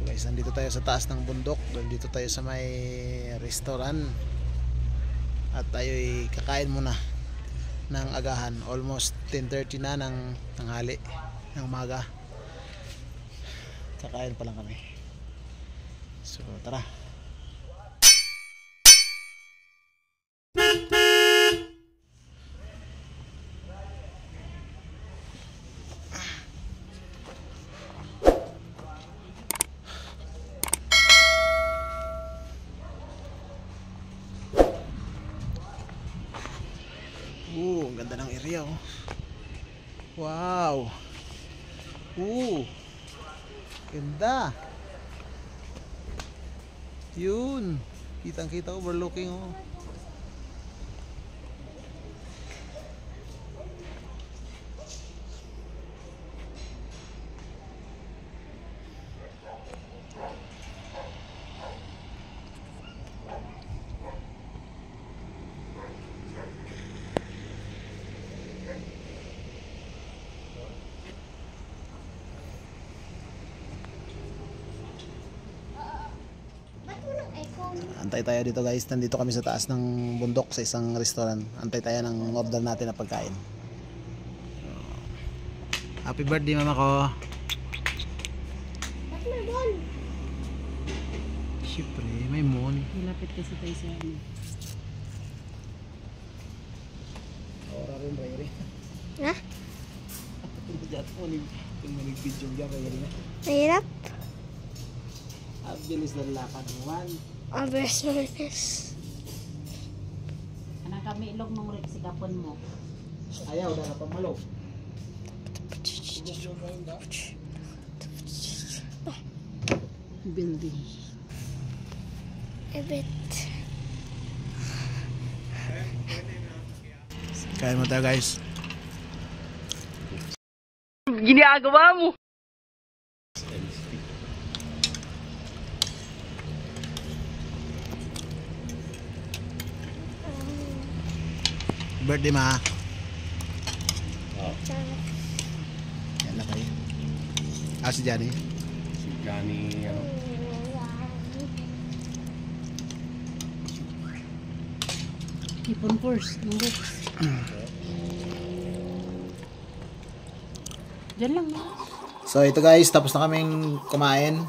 Guys, nandito tayo sa taas ng bundok. Nandito tayo sa may restaurant. At tayo'y kakain muna ng agahan. Almost 10:30 na ng tanghali ng umaga. Kakain pa lang kami. So, tara. Ang ganda ng area, oh. Wow. Ganda. Yun. Kitang-kita, overlooking, oh. Antay tayo dito, guys. Nandito kami sa taas ng bundok sa isang restaurant. Antay tayo ng order natin na pagkain. Happy birthday, mama ko. Ba't may moon? Siyempre, may moon. Malapit kasi tayo sa ano. Ora rin, Rayri. Ha? Kung manig-video dyan, Rayri. Mahirap? Ang bilis ng lakad mo, man. Abesones. Anang kami ilog mong rin sigapon mo. Ayaw, dahil pamalo. Building. Ebit. Kain mo tayo, guys. Ginagawa mo! Birthday, ma. Oh. Yan na kayo. Si Johnny. Si Johnny, ano? Hipon course. Diyan lang. So ito, guys, tapos na kaming kumain.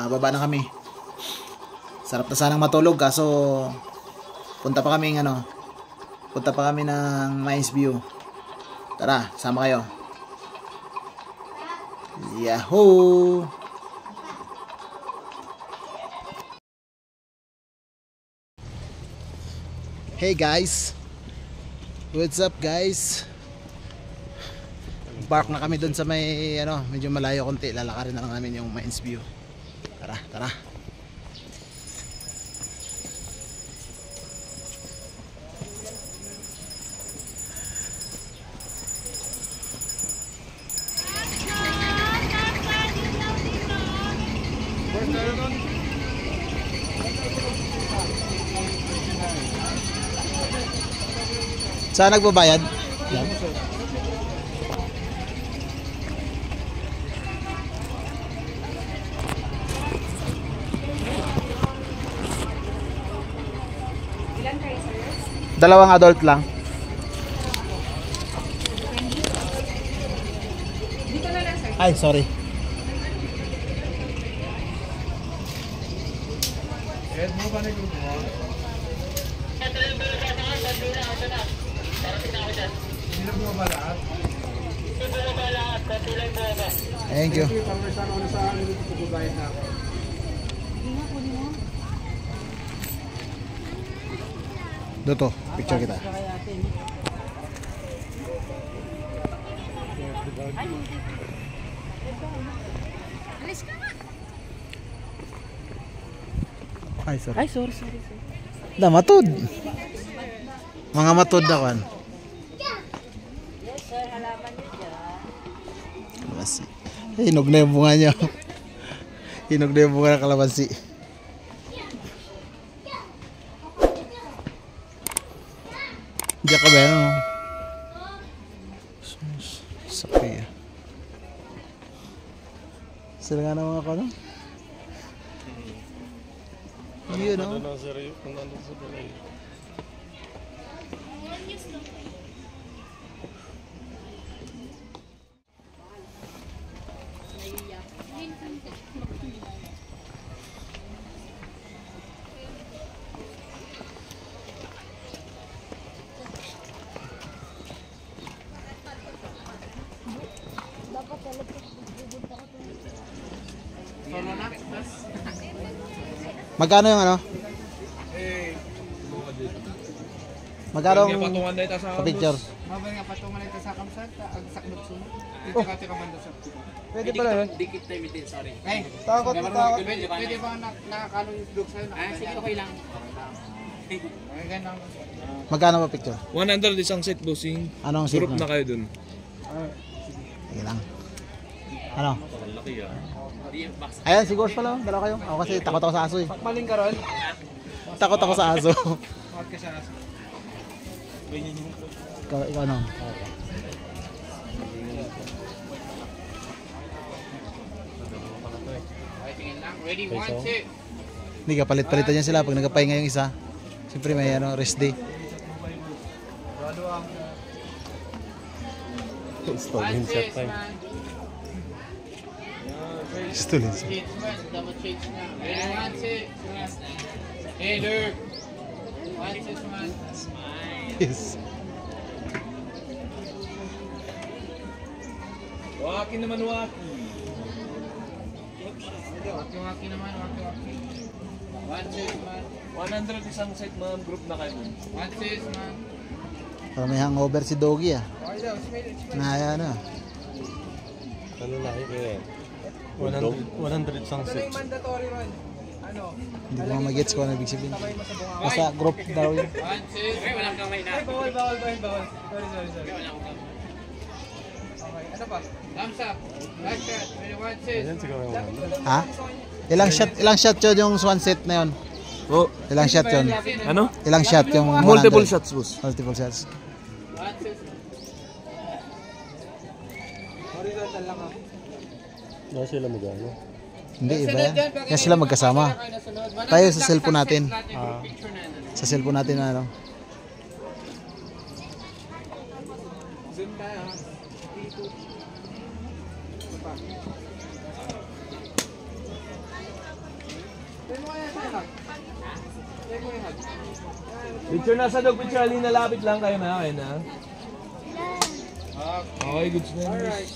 Baba na kami. Sarap na sanang matulog, kaso punta pa kami ng Mines View. Tara, sama kayo. Yahoo! Hey, guys. What's up, guys? Park na kami dun sa may medyo malayo konti. Lalakarin na lang namin yung Mines View. Tara, tara. Saan nagbabayad? Yan. Ilan kayo, sir? Dalawang adult lang. Dito na lang, sir. Ay, sorry. Mo ba nag-grupo mo? Hindi na bumaba lahat? Hindi bumaba lahat, konti lang bumaba. Thank you. Pag-versano ko na sa akin, dito pagbabayad na ako. Dito, picture kita. Alis ka na. Ay, sorry. Ay, sorry. Da, matod. Mga matod na kan. Yes, sir. Halaman niyo dyan. Kalamansi. Hinog na yung bunga niya. Hinog na yung bunga ng kalamansi. Diyan ka ba yan? Sapi. Sila nga naman ako, no? Yun, no? Ano sir, kung ano sa balay. Magkano yung ano? Magkano Kaya yung patungan na ito sa picture? Mabay nga patungan ito sa kamsat, ang saknot sumo. Ito ka banda sa pito. Pwede pala yun. Dikit tayo mitin, sorry. Ay, Takot. pwede ba nakakalo yung vlog sa'yo? Sige, okay lang. Ay, ganun. Magkano ba picture? 100 isang set bossing. Anong set Group na na? kayo dun. Sige lang. Ano? Laki ah. Ayan, siguro pala. Dalawa kayo. Ako kasi takot ako sa aso eh. Maling ka ron? Takot ako sa aso. Bakit ka sa aso? Ikaw ano? Okay, tingin lang. Ready, 1, 2. Hindi ka palit-palitan niya sila pag nagpahinga yung isa. Siyempre may ano, rest day. Stolen shot time. Stolen siya. Change man, dapat change na. Ready, 1, 2. Hey, Lurk. 1, 2, man. Yes. Waki naman waki. Waki-waki naman, waki-waki. 1, 2, man. 100 isang set ma'am, group na kayo. 1, 2, man. Parang may hangover si Doggy ah. Okay daw, smell. Naya ano. Ano na kayo? 100 isang Ito na yung mandatory man. Ano? Hindi ko magets kung ano ibig sabihin. Sabay mo sa bunga. Basta group daw yun. 1, 2. Walang kamay na. Ay, bawal. Sorry. Okay, ano pa? Thumbs up. Last shot. Ready, 1, 2. siguro Ha? Ilang shot yun yung swan set na yun? Oh, Ilang shot yun? ano? Ilang shot yung 100? Multiple shots boss. Multiple shots. 1, 2. Nasa sila magano? Hindi, iba yan. Yan sila magkasama. Tayo sa cellphone natin. Sa cellphone natin ano. Zoom tayo. Picture nasa dog picture, Alina, lapit lang kayo na, okay na. Okay, goods na. Alright.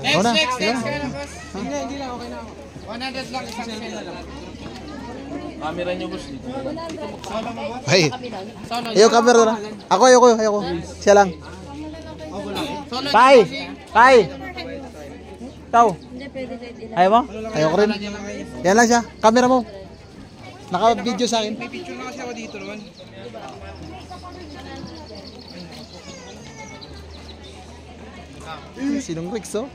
Ikaw na. Next. Sige. Kaya na, boss? Hindi lang. Okay na ako. 100 lang, isang set. Camera nyo boss. Solo mo, boss? Ay, Solo. ayaw camera na. Ayoko. Siya lang. Solo. Tay! Tao. Ayaw mo? Ayoko rin. Yan lang siya. Camera mo. Naka-video sa akin. May picture na kasi ako dito, Ron. Sinong Rex oh?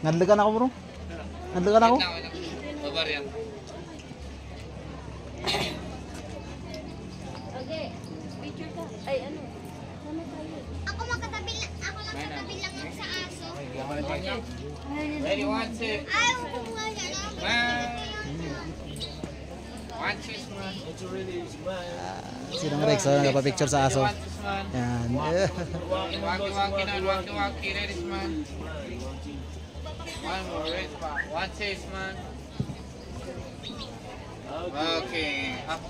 Nadlagan ako bro. Nadlagan ako. Babar yan. Okay, picture ka. Ay, ano? Sama tayo. Ako lang sa aso. Ready, 1, 2. Ayaw ko nga yan. 1, 2, man. Sinong Rex oh? Nagpa-picture sa aso. Yan. Waki-waki na, waki-waki. Ready, man. One more, ready pa. 1, 2, man. Okay. Up.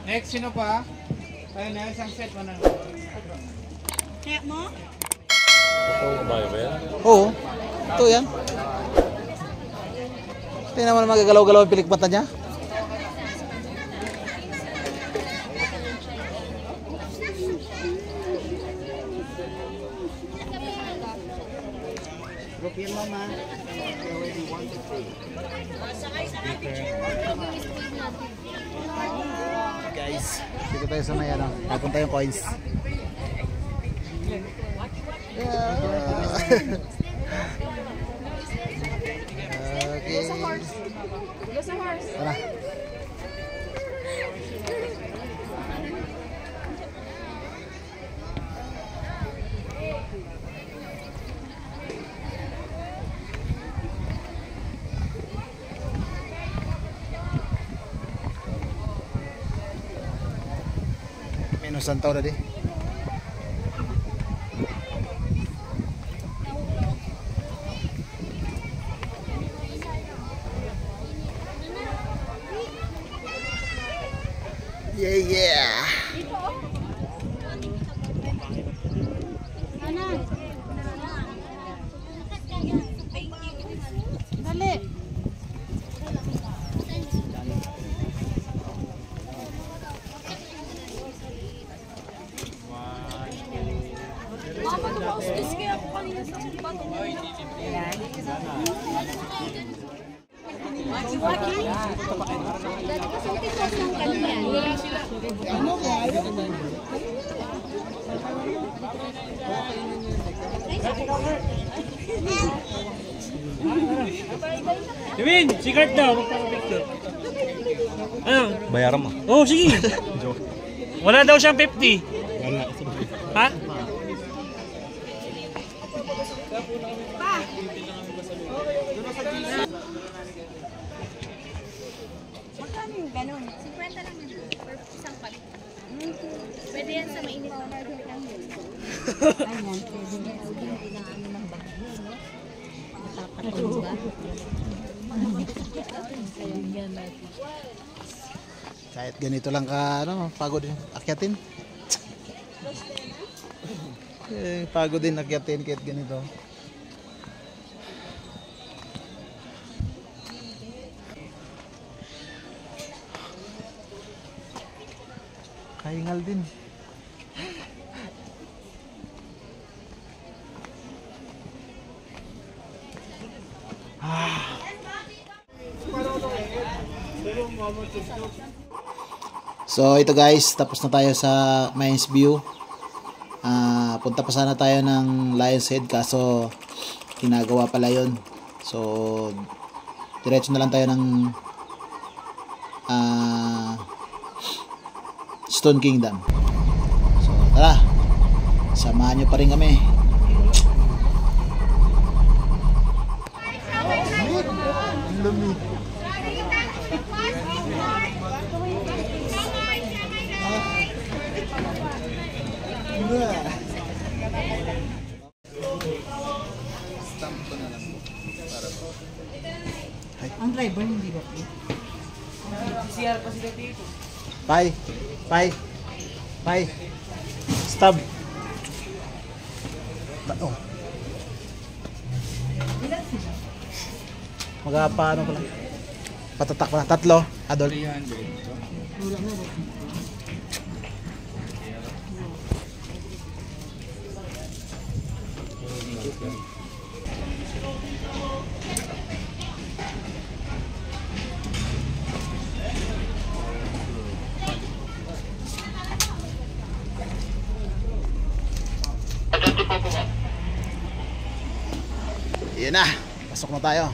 Next, sino pa? Tayo na, isang set mo na. Kaya mo? Oo. Ito yan. Tingnan naman magagalaw-galaw ang pilikmata niya. Guys, dito tayo sa may ano, napunta yung coins. Okay. Go sa horse. Tara. Nasaan tao na di? Yeah, yeah. Dali. Mama, nakaustis kaya ako kanina sa bato. Waki-waki? Dati kasi titos ng kanina. Ano ba? Kevin, si Kurt daw, magpapapicture. Ano? Bayaran mo. Oh, sige. Wala daw siyang 50. Wala. Ha? Magkano yung ganun? 50 lang yun. Per isang palit. Pwede yan sa mainit na tropical. Ayan, pwede yan. Hindi na ano ng bahay, no? Nakakatulog ba? Kahit ganito lang ka, ano, pagod din akyatin. Pagod din akyatin kahit ganito. Kaingal din. So ito guys, tapos na tayo sa Mines View. Punta pa sana tayo ng Lion's Head kaso ginagawa pala yun. So diretso na lang tayo ng Stone Kingdom. So tara, samahan nyo pa rin kami. Lamig. Ang driver hindi ba? CR pa sila dito. Pai. Stop. Oh. Magpaano ko lang. Patatak pa. Tatlo, Adol. 300. Yan na. Pasok na tayo.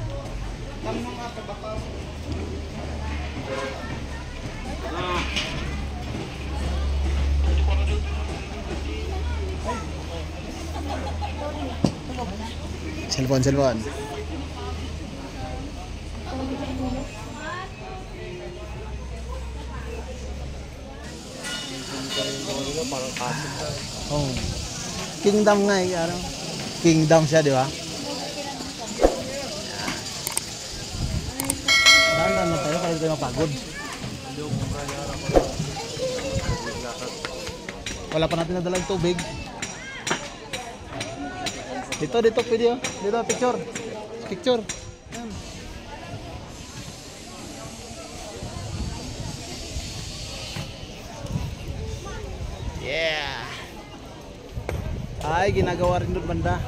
Cellphone. Oh. Kingdom nga eh, ano? Kingdom siya, di ba? Dahan na tayo para hindi tayo mapagod. Wala pa natin nadalang tubig. Dito pwede oh. Dito picture. Yan. Yeah. Ay, ginagawa rin doon banda.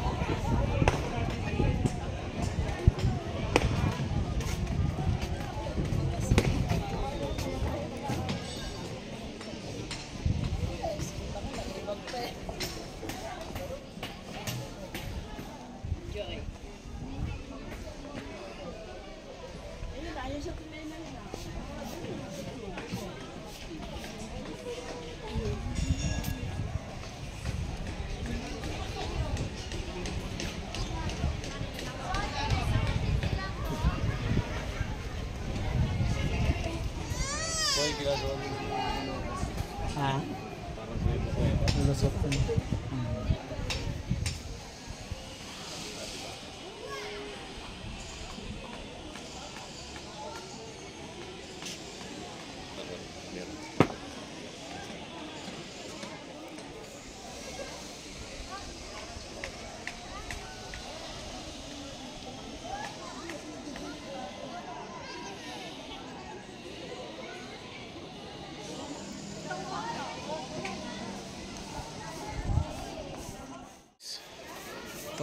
Ha? Ito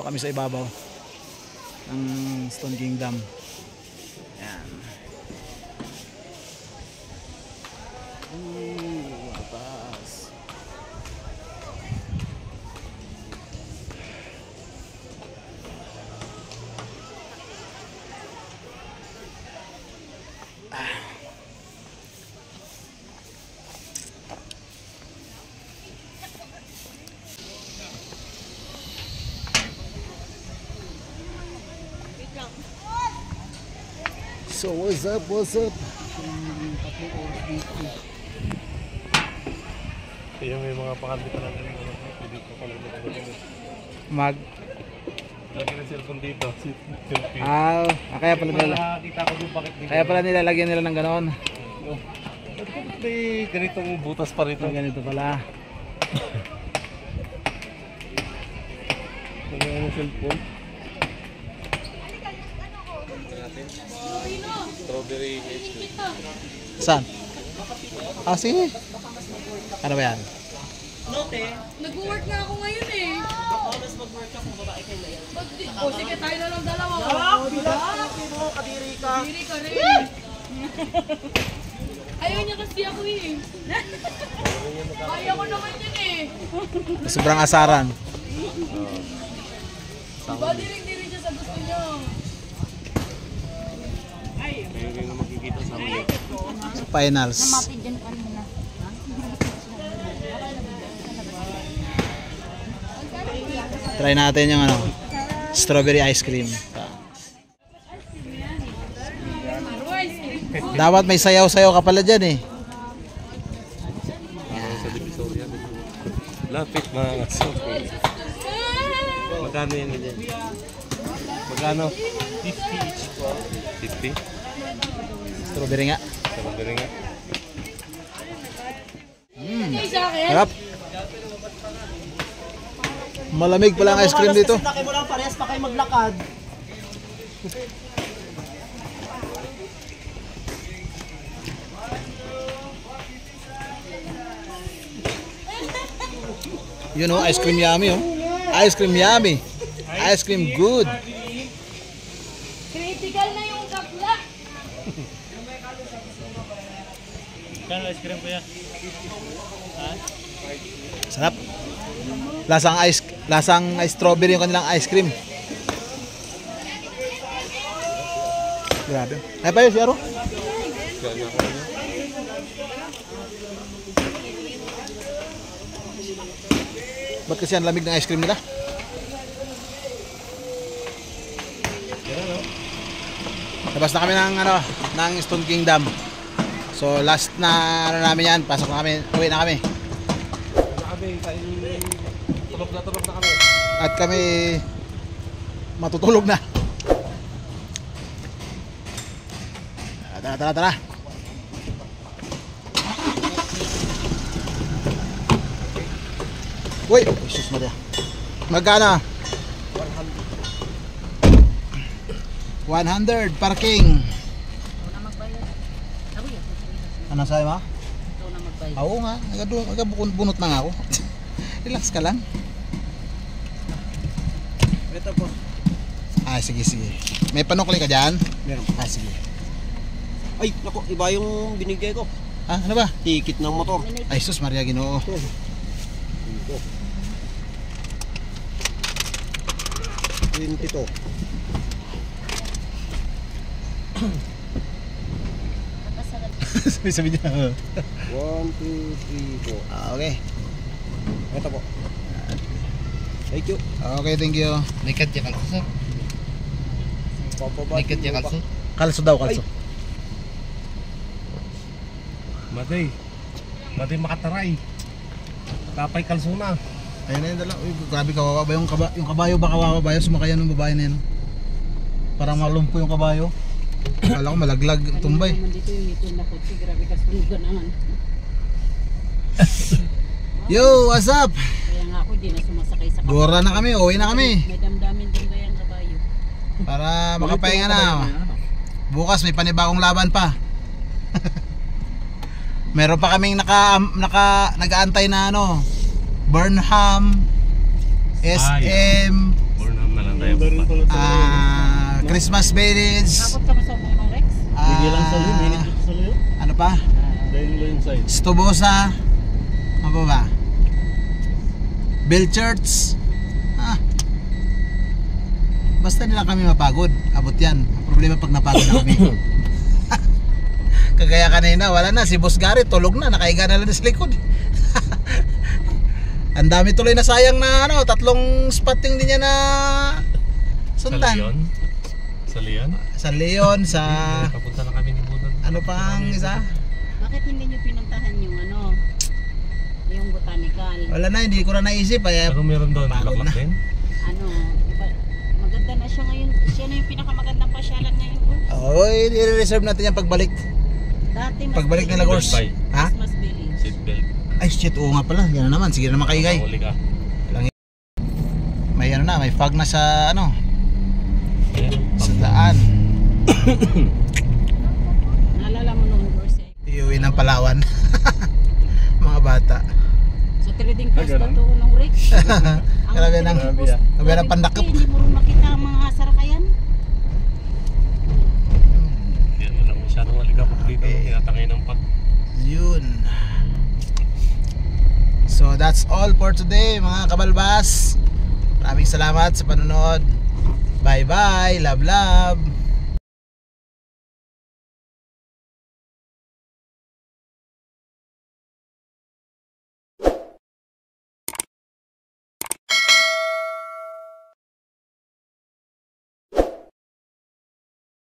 kami sa ibabaw ng Stone Kingdom. Yan. Mataas. So what's up, what's up? Yung may mga pakandito natin. Hindi ko pala Mag lagi ng cellphone dito. kaya pala nila. Nakakita ko yung bakit dito. Kaya pala nilalagyan nila ng ganoon. May ganitong butas pa rito. Ganito pala. Ano cellphone? Strawberry ice cream. Saan? Sige. Ano ba yan? Nag-work na ako ngayon eh. Mag-work ako, babae kayo na yan. O sige, tayo na lang dalawa. Kadiri ka. Kadiri ka rin. Ayaw niya kasi ako eh. Ayaw ko naman yun eh. Sobrang asaran. Diba diring-diring siya sa gusto niya. Ngayon yung makikita sa huli. Sa finals. Dyan pa rin na. Try natin yung ano, strawberry ice cream. Dapat may sayaw-sayaw ka pala dyan eh. Sa Divisoria. Lapit mga kaso. Magkano yan ganyan? Magkano? 50 each po. 50? Strawberry nga. Strawberry nga. Harap. Malamig pala ang ice cream dito. Laki mo lang parehas pa kayo maglakad. You know, ice cream yummy oh. Ice cream yummy. Ice cream good. Critical na yung kapla. Kano ice cream po yan? Sarap. Lasang strawberry yung kanilang ice cream. Grabe. Ay pa yun, si Aro? Ba't kasi ang lamig ng ice cream nila? Labas na kami ng ano, ng Stone Kingdom. So last na ano namin yan, pasok na kami, uwi na kami. Tulog na kami. At kami matutulog na. Tara. Uy, Jesus Maria. Magkano? 100 parking. Ano sa'yo ma? Oo nga, nagabunot na nga ako. Relax ka lang. Ito po. Sige. May panukli ka dyan? Meron. Sige. Ay, naku, iba yung binigay ko. Ano ba? Ticket ng motor. Ay, sus Maria Ginoo. Ito. 22. Sabi niya. 1, 2, 3, 4. Okay. Ito po. Thank you. Okay, thank you. Likat ya kalso sir. Papabati Likat ya mo ba? kalso. Kalso daw, kalso. Maday makataray. Tapay kalsuna. Ayun na yun dala. Uy, grabe kawawa ba yung kabayo ba kawawa ba? Yung sumakayan ng babae na yun. Parang malumpo yung kabayo. Kala ko malaglag, tumbay. Naman dito yung ito na kotse, grabe ka sunugan naman. Yo, what's up? Kaya nga ako di na sumasakay sa Gora na kami, uwi na kami. May damdamin din ba yung kabayo? Para makapahinga na. Bukas may panibagong laban pa. Meron pa kaming nag-aantay na ano, Burnham, SM, Burnham na lang tayo. Christmas Village, Takot ka masama ng Rex? ano pa? Stobosa, ano ba? Bell Church. Basta nila kami mapagod, abot yan. Ang problema pag napagod na kami. Kagaya kanina, wala na, si Boss Gary tulog na, nakahiga na lang sa likod. Ang dami tuloy na sayang na ano, 3 spotting din niya na sundan. Sa Leon? Sa Leon, sa Papunta na kami ni Budon. ano pa ang isa? Bakit hindi nyo pinuntahan yung ano, yung botanical? Wala na, hindi ko na naisip. Ano meron doon? Pagod Bulaklak na. din? Ano, iba, maganda na siya ngayon. Siya na yung pinakamagandang pasyalan ngayon. Oy, i-reserve natin yan pagbalik. Dati mas Pagbalik nila Gors. Bye. Ha? Mas Village. Seatbelt. Ay shit, oo nga pala. Yan na naman, sige na naman kaigay. Huli ka. May ano na, may fog na sa ano, Ayan. sa daan. Naalala mo noon, Gors, Iuwi ng Palawan. Mga bata. sa trading post na to ng Rex. Grabe nang, grabe nang pandakip. Hindi mo rin makita ang mga sarakayan. Hindi mo lang masyadong maligapok dito. Tinatangay ng pag. Yun. So that's all for today mga kabalbas. Maraming salamat sa panonood. Bye bye, love love.